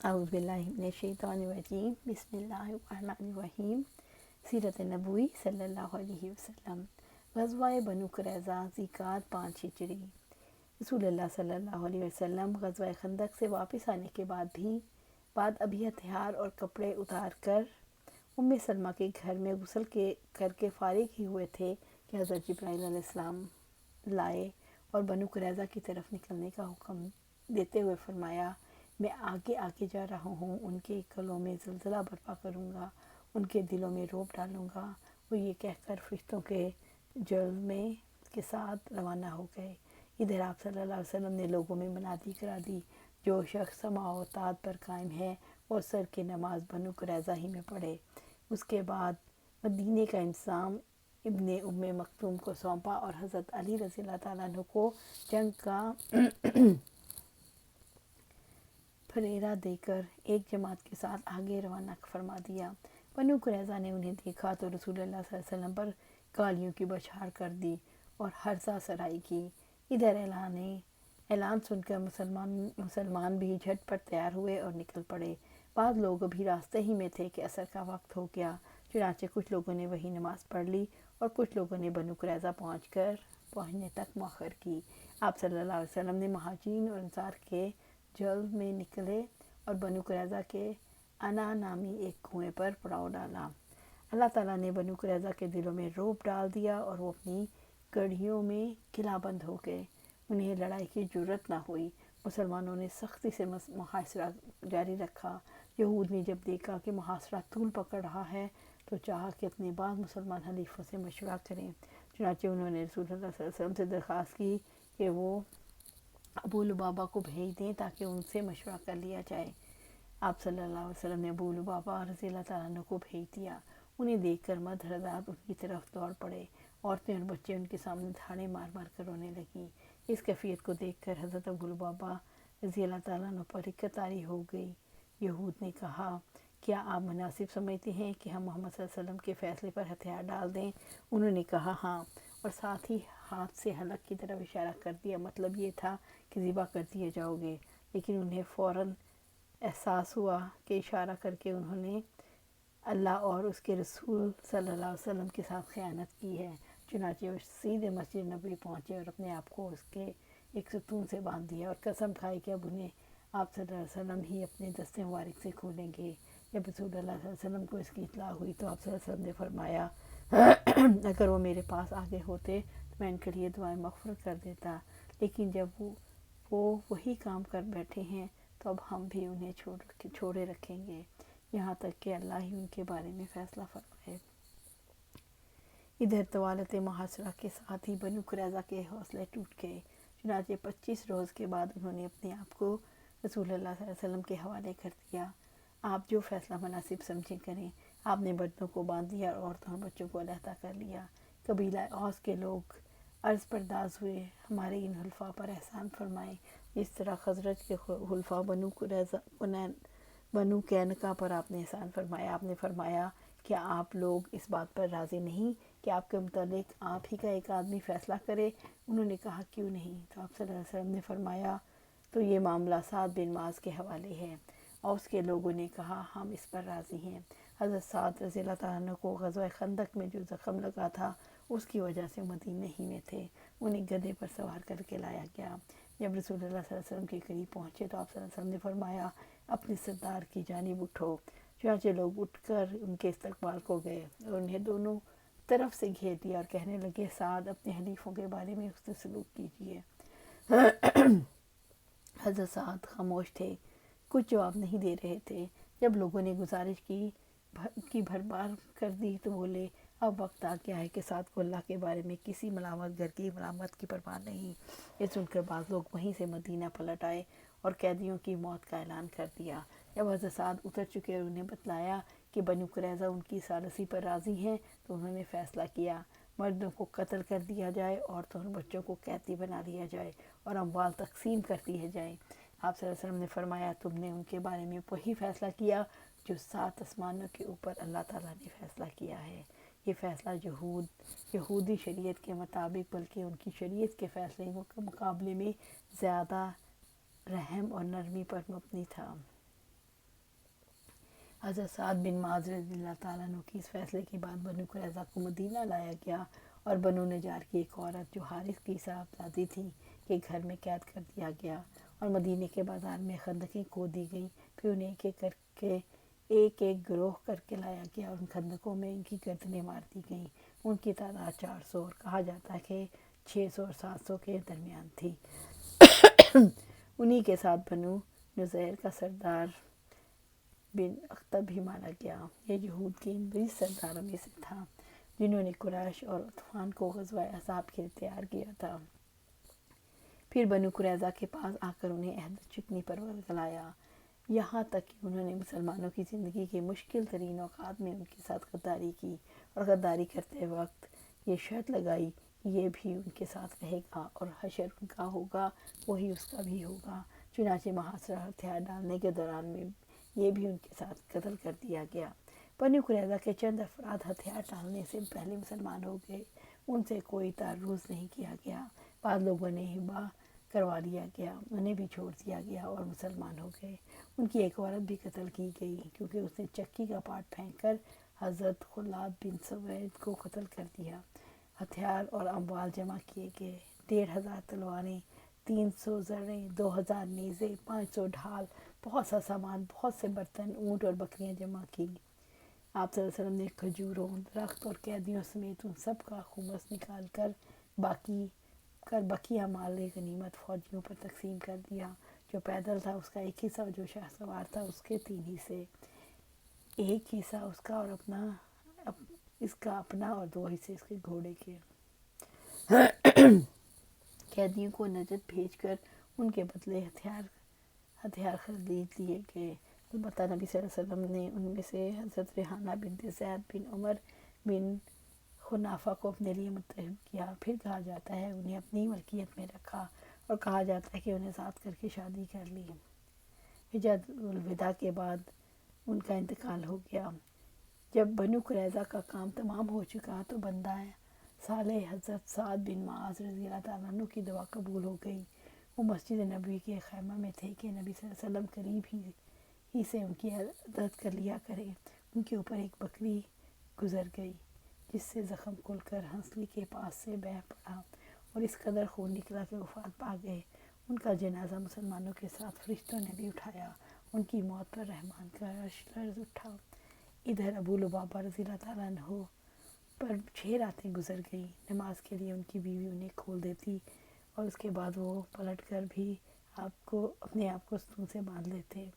अऊज़ु बिल्लाहि मिनश्शैतानिर्रजीम बिस्मिल्लाहिर्रहमानिर्रहीम। सीरत नबवी सल्लल्लाहु अलैहि वसल्लम। ग़ज़वाए बनु क़ुरैज़ा ज़िकात 5 हिजरी। रसूलुल्लाह सल्लल्लाहु अलैहि वसल्लम ग़ज़वाए खंदक से वापस आने के बाद अभी हथियार और कपड़े उतार कर उम्मे सलमा के घर में गुस्ल करके फ़ारिग ही हुए थे कि हज़रत जिब्राइल अलैहिस्सलाम लाए और बनु क़ुरैज़ा की तरफ निकलने का हुक्म देते हुए फरमाया, मैं आगे आगे जा रहा हूँ, उनके गलों में ज़लज़ला बर्पा करूँगा, उनके दिलों में रोब डालूँगा। वो ये कहकर फरिश्तों के जल्मे के साथ रवाना हो गए। इधर आप सल्लल्लाहु अलैहि वसल्लम ने लोगों में मनादी करा दी, जो शख्स समाओतात पर कायम है और सर की नमाज बनु क़ुरैज़ा ही में पढ़े। उसके बाद मदीने का इंतज़ाम इब्ने उम्मे मक्तूम को सौंपा और हज़रत अली रज़ी अल्लाह तआला अन्हु को जंग का फरेरा देकर एक जमात के साथ आगे रवाना फरमा दिया। बनु क़ुरैज़ा ने उन्हें देखा तो रसूलुल्लाह सल्लल्लाहु अलैहि वसल्लम पर गालियों की बौछार कर दी और हर्षा सराई की। इधर ऐलान सुनकर मुसलमान भी झटपट तैयार हुए और निकल पड़े। बाद लोग अभी रास्ते ही में थे कि असर का वक्त हो गया। चुनांचे कुछ लोगों ने वही नमाज पढ़ ली और कुछ लोगों ने बनु क़ुरैज़ा पहुँचने तक मौखर की। आप सल्लल्लाहु अलैहि वसल्लम ने महाजिरीन और अंसार के जल्द में निकले और बनु क़ुरैज़ा के अना नामी एक कुएं पर पड़ाव डाला। अल्लाह ताला ने बनु क़ुरैज़ा के दिलों में रोब डाल दिया और वो अपनी गढ़ियों में किलाबंद हो गए। उन्हें लड़ाई की जुर्रत ना हुई। मुसलमानों ने सख्ती से मुहासरा जारी रखा। यहूद ने जब देखा कि मुहासरा तूल पकड़ रहा है तो चाहा कि अपने बाद मुसलमान हलीफों से मशवरा करें। चुनांचे उन्होंने रसूलुल्लाह सल्लल्लाहु अलैहि वसल्लम से दरख्वास्त की कि वो अबू लुबाबा को भेज दें ताकि उनसे मशवरा कर लिया जाए। आप सल्लल्लाहु अलैहि वसल्लम ने अबू लुबाबा रज़ी अल्लाह तआला अन्हु को भेज दिया। उन्हें देखकर मर्द हज़रात उनकी तरफ दौड़ पड़े। औरतें और बच्चे उनके सामने धाड़े मार मार कर रोने लगी। इस कैफियत को देखकर हज़रत अबू लुबाबा रज़ी अल्लाह तआला अन्हु पर हिक्कत तारी हो गई। यहूद ने कहा, क्या आप मुनासिब समझते हैं कि हम मोहम्मद सल्लल्लाहु अलैहि वसल्लम के फ़ैसले पर हथियार डाल दें? उन्होंने कहा हाँ, और साथ ही हाथ से हलक की तरफ इशारा कर दिया। मतलब ये था कि ज़िबा कर दिए जाओगे। लेकिन उन्हें फ़ौरन एहसास हुआ कि इशारा करके उन्होंने अल्लाह और उसके रसूल सल्लल्लाहु अलैहि वसल्लम के साथ ख़यानत की है। चुनांचे वो सीधे मस्जिद नबवी पहुँचे और अपने आप को उसके एक सतून से बांध दिया और कसम खाई कि अब उन्हें आप सल्लल्लाहु अलैहि वसल्लम ही अपने दस्ते मुबारक से खोलेंगे। जब रसूलुल्लाह सल्लल्लाहु अलैहि वसल्लम को इसकी इत्तला हुई तो आप सल्लल्लाहु अलैहि वसल्लम ने फरमाया, अगर वो मेरे पास आगे होते तो मैं इनके लिए दुआएं मग़फ़िरत कर देता, लेकिन जब वो वही काम कर बैठे हैं तो अब हम भी उन्हें छोड़े रखेंगे यहाँ तक कि अल्लाह ही उनके बारे में फ़ैसला फरमाए। इधर तवालत मुहासरा के साथ ही बनु क़ुरैज़ा के हौसले टूट गए। चुनांचे 25 रोज़ के बाद उन्होंने अपने आप को रसूलुल्लाह सल्लल्लाहु अलैहि वसल्लम के हवाले कर दिया। आप जो फ़ैसला मुनासिब समझें करें। आपने मर्दों को बांध दिया और औरतों और बच्चों को अलहदा कर लिया। कबीला औस के लोग अर्ज़ परदाज़ हुए, हमारे इन हुल्फ़ा पर एहसान फरमाएं, जिस तरह खज़रज के हुल्फ़ा बनु कैनका पर आपने एहसान फरमाया। आपने फरमाया, क्या आप लोग इस बात पर राज़ी नहीं कि आपके मुतालिक आप ही का एक आदमी फ़ैसला करे? उन्होंने कहा, क्यों नहीं? तो आप सल्लल्लाहु अलैहि वसल्लम ने फरमाया, तो ये मामला साद बिन मुआज़ के हवाले है। और उसके लोगों ने कहा, हम इस पर राज़ी हैं। हज़रत साद रज़ी अल्लाह तआला अन्हु को ग़ज़वा खंदक में जो ज़ख़म लगा था उसकी वजह से मदीने ही में थे। उन्हें गधे पर सवार करके लाया गया। जब रसूलुल्लाह सल्लल्लाहु अलैहि वसल्लम के करीब पहुँचे तो आप सल्लल्लाहु अलैहि वसल्लम ने फरमाया, अपने सरदार की जानिब उठो। चुनांचे लोग उठकर उनके इस्तकबाल को गए और उन्हें दोनों तरफ से घेर दिया और कहने लगे, साद अपने हलीफों के बारे में उससे सलूक कीजिए। हज़रत साद खामोश थे, कुछ जवाब नहीं दे रहे थे। जब लोगों ने गुजारिश की भरमार कर दी तो बोले, अब वक्त आ गया है कि साद को अल्लाह के बारे में किसी मलामत घर की मलामत की परवाह नहीं। ये सुनकर बाद लोग वहीं से मदीना पलट आए और कैदियों की मौत का ऐलान कर दिया। जब हज़रत साद उतर चुके और उन्हें बतलाया कि बनु क़ुरैज़ा उनकी सारसी पर राज़ी हैं तो उन्होंने फ़ैसला किया, मर्दों को कत्ल कर दिया जाए, औरतों और बच्चों को कैदी बना लिया जाए और अम्वाल तकसीम कर दिए जाए। आप सल्लल्लाहु अलैहि वसल्लम ने फरमाया, तुमने उनके बारे में वही फ़ैसला किया जो 7 आसमानों के ऊपर अल्लाह ताला ने फ़ैसला किया है। ये फ़ैसला यहूदी शरीयत के मुताबिक बल्कि उनकी शरीयत के फ़ैसले के मुकाबले में ज़्यादा रहम और नरमी पर मबनी था। حضرت سعد بن معاذ رضی اللہ تعالیٰ عنہ کی اس فیصلے کے بعد بنو قریظہ کو مدینہ لایا گیا اور بنو نجار کی ایک عورت جو حارث کی صاحبزادی تھی کے گھر میں قید کر دیا گیا اور مدینے کے بازار میں خندقیں کھود دی گئیں۔ پھر انہیں ایک ایک گروہ کر کے لایا گیا اور ان خندقوں میں ان کی گردنیں مار دی گئیں۔ ان کی تعداد 400 اور کہا جاتا ہے کہ 600 اور 700 کے درمیان تھی۔ انہی کے ساتھ بنو نذیر کا سردار بن اختب بھی مارا گیا۔ یہ یہود کے ان 20 سرداروں میں سے تھا جنہوں نے قریش اور غطفان کو غزوہ احزاب کے لیے تیار کیا تھا۔ پھر بنو قریظہ کے پاس آ کر انہیں عہد چکنی پر ورگلایا، یہاں تک کہ انہوں نے مسلمانوں کی زندگی کے مشکل ترین اوقات میں ان کے ساتھ غداری کی اور غداری کرتے وقت یہ شرط لگائی کہ یہ بھی ان کے ساتھ رہے گا اور حشر ان کا ہوگا وہی اس کا بھی ہوگا۔ چنانچہ محاصرہ ہتھیار ڈالنے کے دوران میں یہ بھی ان کے ساتھ قتل کر دیا گیا۔ بنو قریظہ کے چند افراد ہتھیار ڈالنے سے پہلے مسلمان ہو گئے، ان سے کوئی تعرض نہیں کیا گیا۔ بعض لوگوں نے ہبا کروا لیا گیا، انہیں بھی چھوڑ دیا گیا اور مسلمان ہو گئے۔ ان کی ایک عورت بھی قتل کی گئی کیونکہ اس نے چکی کا پارٹ پھینک کر حضرت خلاد بن سوید کو قتل کر دیا۔ ہتھیار اور اموال جمع کیے گئے، 1500 تلواریں، 300 زریں، 2000 نیزے، 500 ڈھال، بہت سا سامان، بہت سے برتن، اونٹ اور بکریاں جمع کی۔ آپ صلی اللہ علیہ وسلم نے کھجوروں، درخت اور قیدیوں سمیت ان سب کا خمس نکال کر بقیہ مال غنیمت فوجیوں پر تقسیم کر دیا۔ جو پیدل تھا اس کا ایک حصہ، جو شاہ سوار تھا اس کے 3 حصے، ایک حصہ اس کا اور اس کا اپنا اور 2 حصے اس کے گھوڑے کے۔ قیدیوں کو نجد بھیج کر ان کے بدلے ہتھیار خرید لیے گئے۔ البتہ نبی صلی اللہ علیہ وسلم نے ان میں سے حضرت ریحانہ بنت زید بن عمر بن خنافہ کو اپنے لیے منتخب کیا۔ پھر کہا جاتا ہے انہیں اپنی ملکیت میں رکھا اور کہا جاتا ہے کہ انہیں ذات کر کے شادی کر لی۔ حجۃ الوداع کے بعد ان کا انتقال ہو گیا۔ جب بنو قریظہ کا کام تمام ہو چکا تو بندہ صالح حضرت سعد بن معاذ رضی اللہ تعالیٰ عنہ کی دعا قبول ہو گئی۔ وہ مسجد نبوی کے خیمہ میں تھے کہ نبی صلی اللہ علیہ وسلم قریب ہی سے ان کی عیادت کر لیا کریں۔ ان کے اوپر ایک بکری گزر گئی جس سے زخم کھل کر ہنسلی کے پاس سے بہہ پڑا اور اس قدر خون نکلا کہ وفات پا گئے۔ ان کا جنازہ مسلمانوں کے ساتھ فرشتوں نے بھی اٹھایا۔ ان کی موت پر رحمان کا عرش لرز اٹھا۔ ادھر ابو لبابہ رضی اللہ تعالیٰ عنہ پر 6 راتیں گزر گئیں۔ نماز کے لیے ان کی بیوی انہیں کھول دیتی اور اس کے بعد وہ پلٹ کر بھی اپنے آپ کو ستون سے باندھ لیتے۔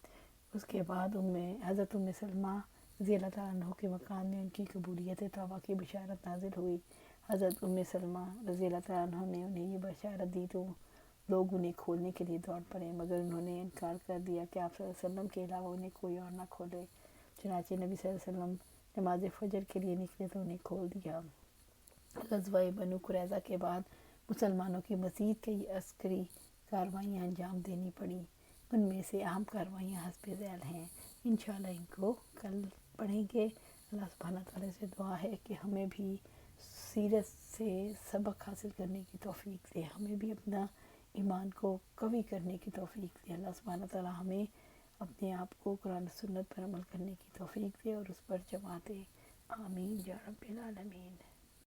اس کے بعد حضرت ام سلمہ رضی اللہ تعالیٰ عنہ کے مکان میں ان کی قبولیت توبہ کی بشارت نازل ہوئی۔ حضرت ام سلمہ رضی اللہ تعالیٰ عنہ نے انہیں یہ بشارت دی تو لوگ انہیں کھولنے کے لیے دوڑ پڑے، مگر انہوں نے انکار کر دیا کہ آپ صلی اللہ علیہ وسلم کے علاوہ انہیں کوئی اور نہ کھولے۔ چنانچہ نبی صلی اللہ علیہ وسلم نماز فجر کے لیے نکلے تو انہیں کھول دیا۔ غزوہ بنو قریظہ کے بعد مسلمانوں کی مزید کئی عسکری کاروائیاں انجام دینی پڑیں۔ ان میں سے اہم کاروائیاں حسب ذیل ہیں۔ انشاءاللہ ان کو کل پڑھیں گے۔ اللہ سبحانہ تعالیٰ سے دعا ہے کہ ہمیں بھی سیرت سے سبق حاصل کرنے کی توفیق دے، ہمیں بھی اپنا ایمان کو قوی کرنے کی توفیق دے۔ اللہ سبحانہ تعالیٰ ہمیں اپنے آپ کو قرآن و سنت پر عمل کرنے کی توفیق دے اور اس پر جمع دے۔ آمین یا رب العالمین۔